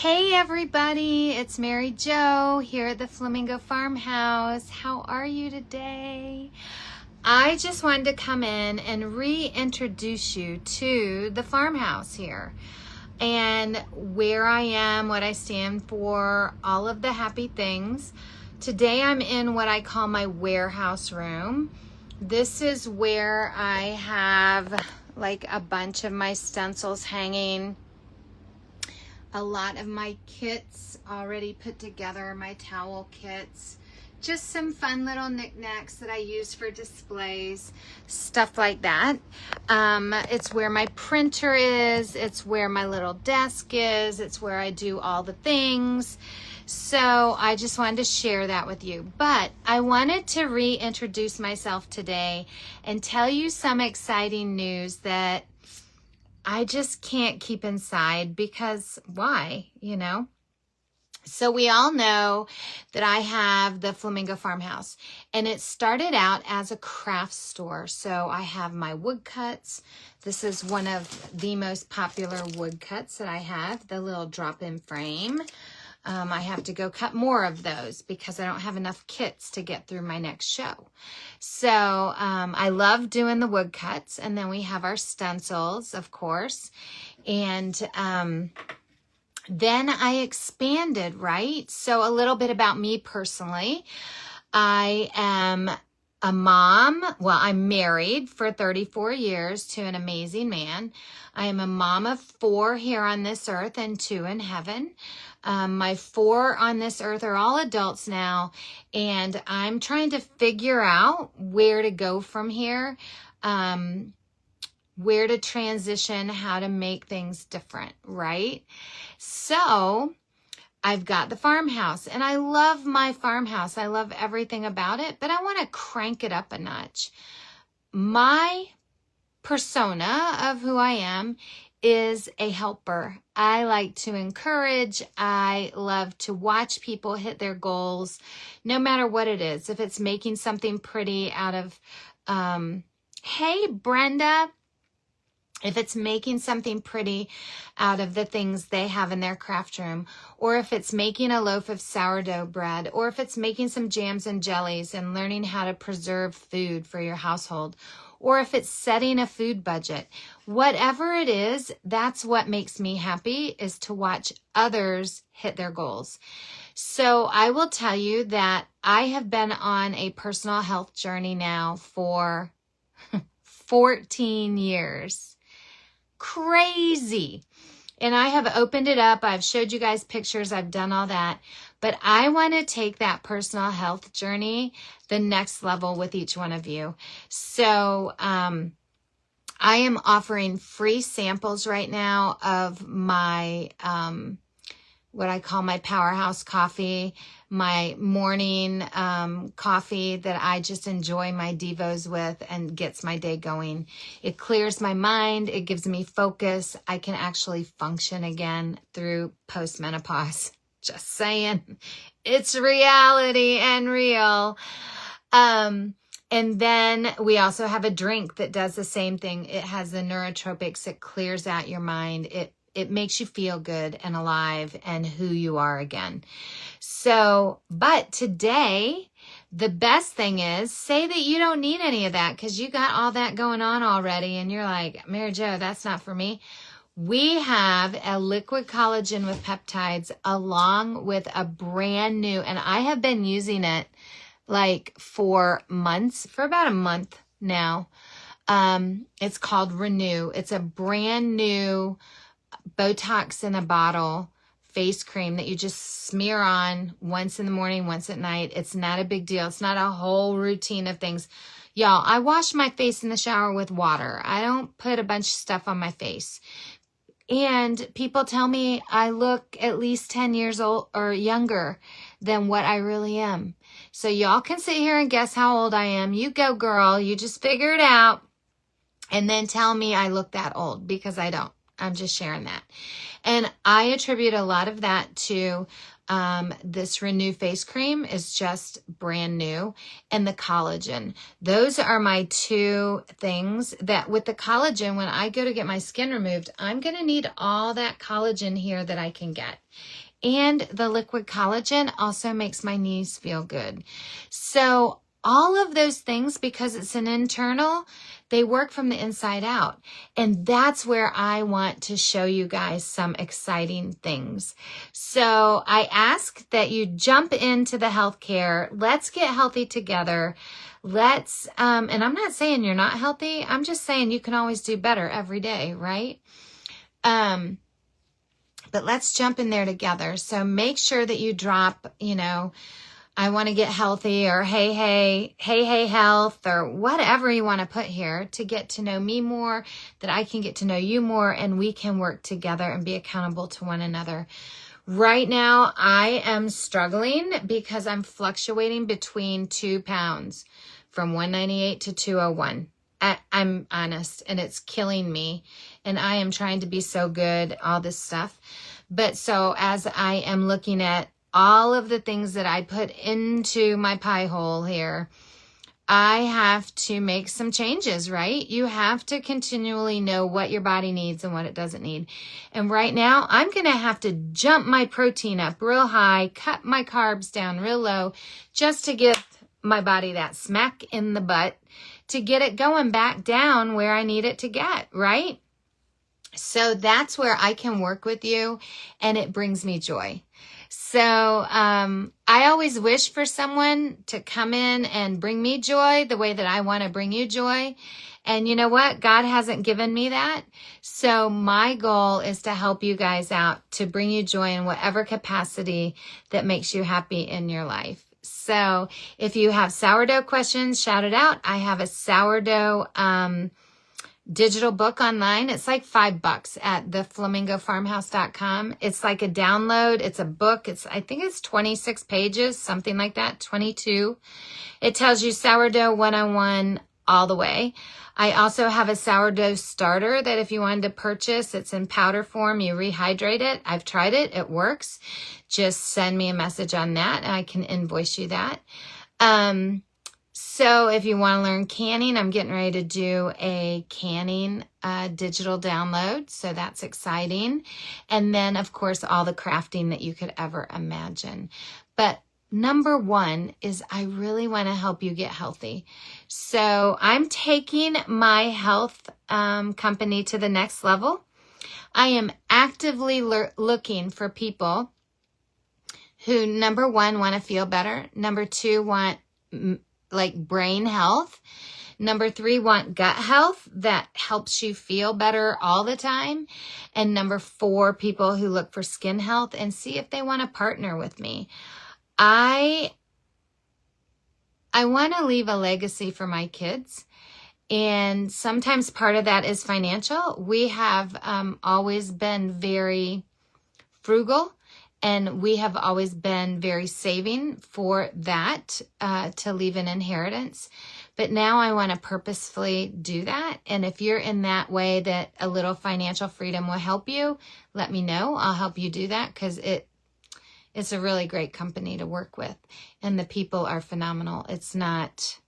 Hey everybody, it's Mary Jo here at the Flamingo Farmhouse. How are you today? I just wanted to come in and reintroduce you to the farmhouse here and where I am, what I stand for, all of the happy things. Today I'm in what I call my warehouse room. This is where I have like a bunch of my stencils hanging, a lot of my kits already put together, my towel kits, just some fun little knickknacks that I use for displays, stuff like that. It's where my printer is, it's where my little desk is, it's where I do all the things. So I just wanted to share that with you. But I wanted to reintroduce myself today and tell you some exciting news that I just can't keep inside because why, you know? So we all know that I have the Flamingo Farmhouse, and it started out as a craft store. So I have my woodcuts. This is one of the most popular woodcuts that I have, the little drop-in frame. I have to go cut more of those because I don't have enough kits to get through my next show. So I love doing the woodcuts, and then we have our stencils, of course. And then I expanded, right? So a little bit about me personally. I am a mom. Well, I'm married for 34 years to an amazing man. I am a mom of 4 here on this earth and 2 in heaven. My 4 on this earth are all adults now, and I'm trying to figure out where to go from here, where to transition, how to make things different, right? So I've got the farmhouse, and I love my farmhouse. I love everything about it, but I want to crank it up a notch. My persona of who I am is a helper. I like to encourage. I love to watch people hit their goals, no matter what it is. If it's making something pretty out of, hey, Brenda, if it's making something pretty out of the things they have in their craft room, or if it's making a loaf of sourdough bread, or if it's making some jams and jellies and learning how to preserve food for your household, or if it's setting a food budget, whatever it is, that's what makes me happy, is to watch others hit their goals. So I will tell you that I have been on a personal health journey now for 14 years. Crazy. And I have opened it up. I've showed you guys pictures. I've done all that. But I want to take that personal health journey the next level with each one of you. So I am offering free samples right now of my what I call my powerhouse coffee, my morning coffee that I just enjoy my devos with and gets my day going. It clears my mind. It gives me focus. I can actually function again through postmenopause. Just saying. It's reality and real. And then we also have a drink that does the same thing. It has the neurotropics. It clears out your mind. It makes you feel good and alive and who you are again. So, but today, the best thing is, say that you don't need any of that because you got all that going on already and you're like, Mary Jo, that's not for me. We have a liquid collagen with peptides along with a brand new, and I have been using it like for months, for about a month now. It's called Renew. It's a brand new Botox in a bottle face cream that you just smear on once in the morning, once at night. It's not a big deal. It's not a whole routine of things. Y'all, I wash my face in the shower with water. I don't put a bunch of stuff on my face. And people tell me I look at least 10 years old or younger than what I really am. So y'all can sit here and guess how old I am. You go, girl. You just figure it out. And then tell me I look that old, because I don't. I'm just sharing that. And I attribute a lot of that to this Renew face cream is just brand new, and the collagen. Those are my two things that with the collagen, when I go to get my skin removed, I'm going to need all that collagen here that I can get. And the liquid collagen also makes my knees feel good. So all of those things, because it's an internal, they work from the inside out. And that's where I want to show you guys some exciting things. So I ask that you jump into the healthcare. Let's get healthy together. Let's, and I'm not saying you're not healthy. I'm just saying you can always do better every day, right? But let's jump in there together. So make sure that you drop, I want to get healthy, or hey, health, or whatever you want to put here to get to know me more, that I can get to know you more, and we can work together and be accountable to one another. Right now, I am struggling because I'm fluctuating between 2 pounds from 198 to 201. I'm honest, and it's killing me, and I am trying to be so good, all this stuff. But so as I am looking at all of the things that I put into my pie hole here, I have to make some changes, right? You have to continually know what your body needs and what it doesn't need. And right now, I'm going to have to jump my protein up real high, cut my carbs down real low, just to give my body that smack in the butt to get it going back down where I need it to get, right? So that's where I can work with you, and it brings me joy. So I always wish for someone to come in and bring me joy the way that I want to bring you joy. And you know what? God hasn't given me that. So my goal is to help you guys out, to bring you joy in whatever capacity that makes you happy in your life. So if you have sourdough questions, shout it out. I have a sourdough digital book online. It's like $5 at theflamingofarmhouse.com. It's like a download. It's a book. I think it's 26 pages, something like that, 22. It tells you sourdough 101 all the way. I also have a sourdough starter that if you wanted to purchase, it's in powder form. You rehydrate it. I've tried it. It works. Just send me a message on that and I can invoice you that. So if you want to learn canning, I'm getting ready to do a canning digital download. So that's exciting. And then, of course, all the crafting that you could ever imagine. But number one is I really want to help you get healthy. So I'm taking my health company to the next level. I am actively looking for people who, number one, want to feel better. Number two, want like brain health. Number three, want gut health that helps you feel better all the time. And number four, people who look for skin health and see if they want to partner with me. I want to leave a legacy for my kids. And sometimes part of that is financial. We have always been very frugal. And we have always been very saving for that, to leave an inheritance. But now I want to purposefully do that. And if you're in that way that a little financial freedom will help you, let me know. I'll help you do that because it's a really great company to work with. And the people are phenomenal. It's not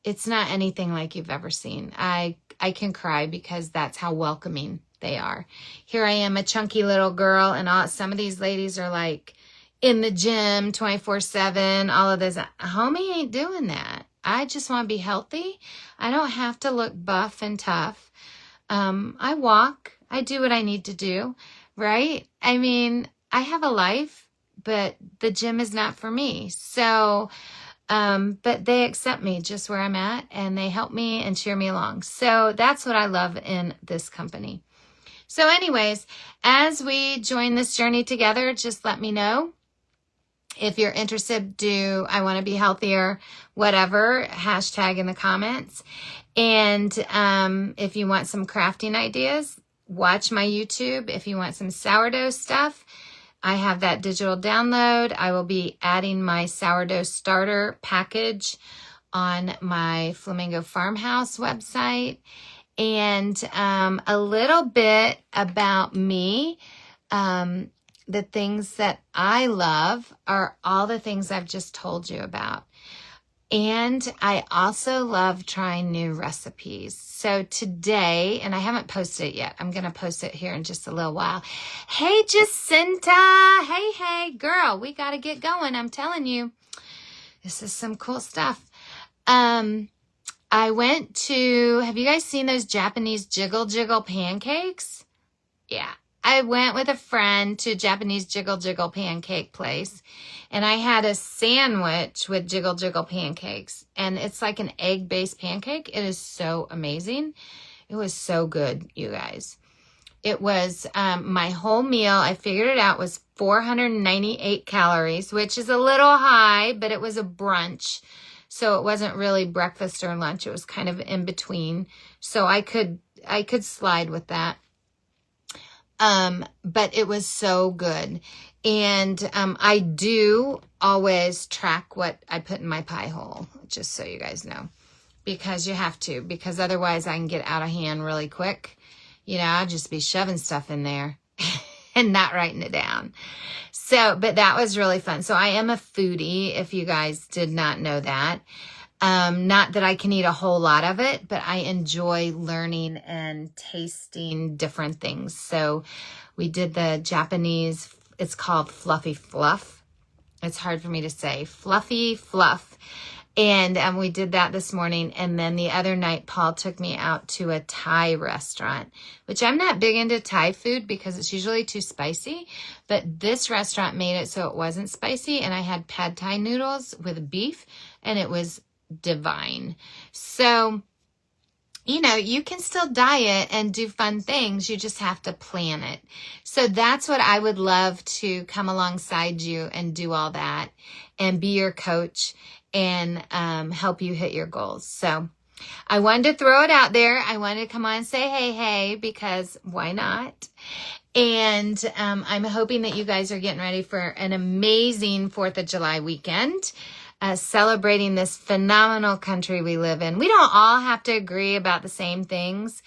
anything like you've ever seen. I can cry because that's how welcoming they are. Here I am, a chunky little girl, and some of these ladies are like in the gym 24/7, all of this. Homie ain't doing that. I just want to be healthy. I don't have to look buff and tough. I walk. I do what I need to do, right? I mean, I have a life, but the gym is not for me. So, but they accept me just where I'm at, and they help me and cheer me along. So that's what I love in this company. So anyways, as we join this journey together, just let me know if you're interested. I want to be healthier, whatever, hashtag in the comments. And if you want some crafting ideas, watch my YouTube. If you want some sourdough stuff, I have that digital download. I will be adding my sourdough starter package on my Flamingo Farmhouse website. And a little bit about me. the things that I love are all the things I've just told you about. And I also love trying new recipes. So today, and I haven't posted it yet. I'm going to post it here in just a little while. Hey, Jacinta. Hey, girl, we got to get going. I'm telling you, this is some cool stuff. I went to, have you guys seen those Japanese jiggle pancakes? Yeah. I went with a friend to a Japanese jiggle pancake place, and I had a sandwich with jiggle pancakes, and it's like an egg-based pancake. It is so amazing. It was so good, you guys. It was my whole meal. I figured it out was 498 calories, which is a little high, but it was a brunch. So it wasn't really breakfast or lunch. It was kind of in between. So I could slide with that. But it was so good. And I do always track what I put in my pie hole, just so you guys know. Because you have to. Because otherwise I can get out of hand really quick. You know, I'll just be shoving stuff in there and not writing it down. So, but that was really fun. So I am a foodie, if you guys did not know that. Not that I can eat a whole lot of it, but I enjoy learning and tasting different things. So we did the Japanese, it's called Fluffy Fluff. It's hard for me to say. Fluffy Fluff. And we did that this morning. And then the other night, Paul took me out to a Thai restaurant, which I'm not big into Thai food because it's usually too spicy. But this restaurant made it so it wasn't spicy. And I had pad Thai noodles with beef, and it was divine. So, you know, you can still diet and do fun things. You just have to plan it. So that's what I would love to come alongside you and do all that and be your coach and help you hit your goals. So I wanted to throw it out there. I wanted to come on and say, hey, because why not? And I'm hoping that you guys are getting ready for an amazing 4th of July weekend. Celebrating this phenomenal country we live in. We don't all have to agree about the same things,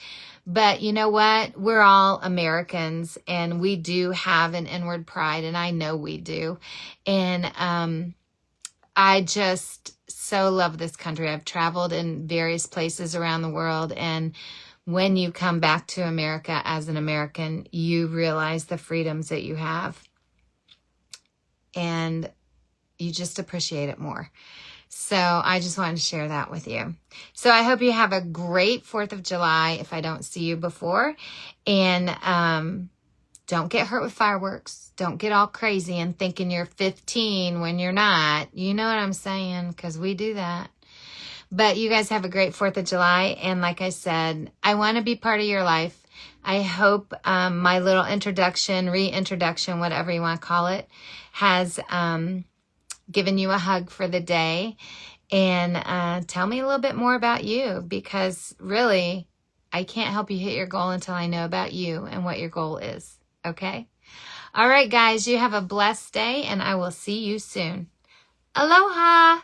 but you know what? We're all Americans, and we do have an inward pride, and I know we do. And I just so love this country. I've traveled in various places around the world, and when you come back to America as an American, you realize the freedoms that you have. And you just appreciate it more. So I just wanted to share that with you. So I hope you have a great 4th of July if I don't see you before. And don't get hurt with fireworks. Don't get all crazy and thinking you're 15 when you're not. You know what I'm saying? Because we do that. But you guys have a great 4th of July. And like I said, I want to be part of your life. I hope my little introduction, reintroduction, whatever you want to call it, has given you a hug for the day. And tell me a little bit more about you, because really, I can't help you hit your goal until I know about you and what your goal is. Okay? All right, guys, you have a blessed day, and I will see you soon. Aloha!